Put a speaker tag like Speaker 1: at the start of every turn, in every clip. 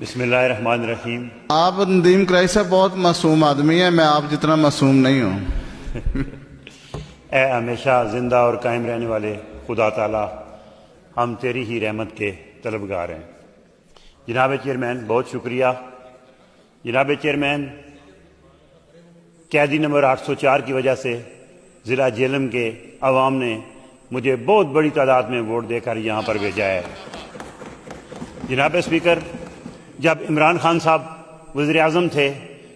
Speaker 1: بسم اللہ الرحمن الرحیم۔
Speaker 2: آپ ندیم قریشی صاحب بہت معصوم آدمی ہیں، میں آپ جتنا معصوم نہیں ہوں۔
Speaker 1: اے ہمیشہ زندہ اور قائم رہنے والے خدا تعالی، ہم تیری ہی رحمت کے طلبگار ہیں۔ جناب چیئرمین بہت شکریہ۔ جناب چیئرمین، قیدی نمبر 804 کی وجہ سے ضلع جہلم کے عوام نے مجھے بہت بڑی تعداد میں ووٹ دے کر یہاں پر بھیجا ہے۔ جناب اسپیکر، جب عمران خان صاحب وزیر اعظم تھے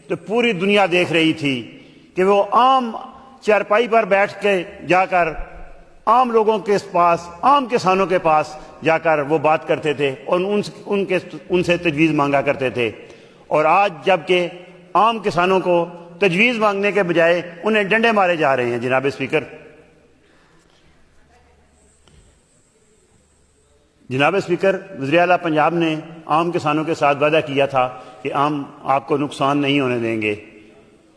Speaker 1: تو پوری دنیا دیکھ رہی تھی کہ وہ عام چارپائی پر بیٹھ کے جا کر عام لوگوں کے پاس، عام کسانوں کے پاس جا کر وہ بات کرتے تھے اور ان سے تجویز مانگا کرتے تھے، اور آج جب کہ عام کسانوں کو تجویز مانگنے کے بجائے انہیں ڈنڈے مارے جا رہے ہیں۔ جناب اسپیکر، وزیر اعلیٰ پنجاب نے عام کسانوں کے ساتھ وعدہ کیا تھا کہ ہم آپ کو نقصان نہیں ہونے دیں گے،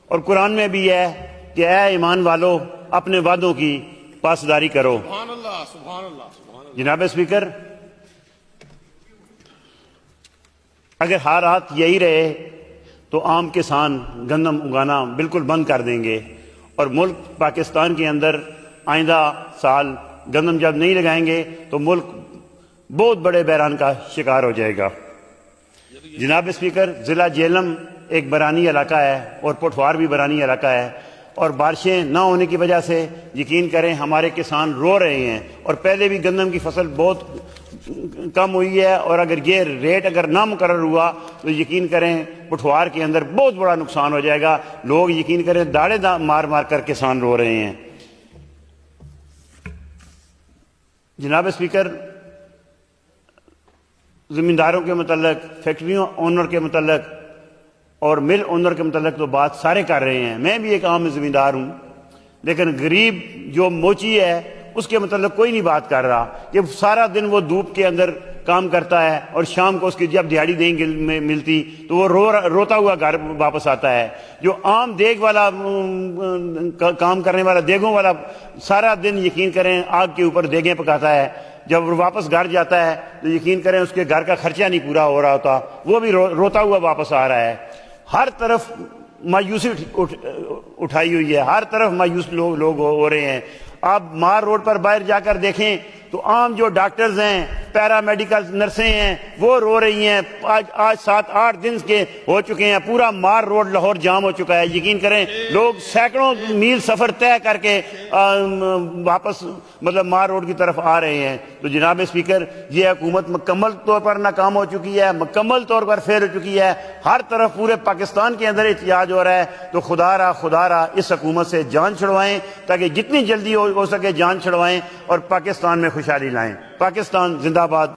Speaker 1: اور قرآن میں بھی ہے کہ اے ایمان والو اپنے وعدوں کی پاسداری کرو۔
Speaker 3: سبحان اللہ، سبحان اللہ، سبحان اللہ۔
Speaker 1: جناب اسپیکر، اگر حالات یہی رہے تو عام کسان گندم اگانا بالکل بند کر دیں گے، اور ملک پاکستان کے اندر آئندہ سال گندم جب نہیں لگائیں گے تو ملک بہت بڑے بحران کا شکار ہو جائے گا۔ جناب اسپیکر، ضلع جہلم ایک برانی علاقہ ہے اور پٹھوار بھی برانی علاقہ ہے، اور بارشیں نہ ہونے کی وجہ سے یقین کریں ہمارے کسان رو رہے ہیں، اور پہلے بھی گندم کی فصل بہت کم ہوئی ہے، اور اگر یہ ریٹ اگر نہ مقرر ہوا تو یقین کریں پٹھوار کے اندر بہت بڑا نقصان ہو جائے گا۔ لوگ یقین کریں داڑے مار مار کر کسان رو رہے ہیں۔ جناب اسپیکر، زمینداروں کے متعلق، فیکٹریوں اونر کے متعلق اور مل اونر کے متعلق تو بات سارے کر رہے ہیں، میں بھی ایک عام زمیندار ہوں، لیکن غریب جو موچی ہے اس کے متعلق کوئی نہیں بات کر رہا کہ سارا دن وہ دھوپ کے اندر کام کرتا ہے اور شام کو اس کی جب دیہڑی نہیں ملتی تو وہ روتا ہوا گھر واپس آتا ہے۔ جو عام دیگ والا کام کرنے والا، دیگوں والا، سارا دن یقین کریں آگ کے اوپر دیگیں پکاتا ہے، جب وہ واپس گھر جاتا ہے تو یقین کریں اس کے گھر کا خرچہ نہیں پورا ہو رہا ہوتا، وہ بھی روتا ہوا واپس آ رہا ہے۔ ہر طرف مایوسی اٹھائی ہوئی ہے، ہر طرف مایوس لوگ ہو رہے ہیں۔ آپ مار روڈ پر باہر جا کر دیکھیں تو عام جو ڈاکٹرز ہیں، پیرا میڈیکل نرسیں ہیں، وہ رو رہی ہیں۔ آج 7-8 دن کے ہو چکے ہیں، پورا مار روڈ لاہور جام ہو چکا ہے۔ یقین کریں لوگ سینکڑوں میل سفر طے کر کے واپس مار روڈ کی طرف آ رہے ہیں۔ تو جناب اسپیکر، یہ حکومت مکمل طور پر ناکام ہو چکی ہے، مکمل طور پر فیل ہو چکی ہے۔ ہر طرف پورے پاکستان کے اندر احتجاج ہو رہا ہے۔ تو خدا را اس حکومت سے جان چھڑوائیں، تاکہ جتنی جلدی ہو سکے جان چھڑوائیں اور پاکستان میں خوشحالی لائیں۔ پاکستان زندہ باد۔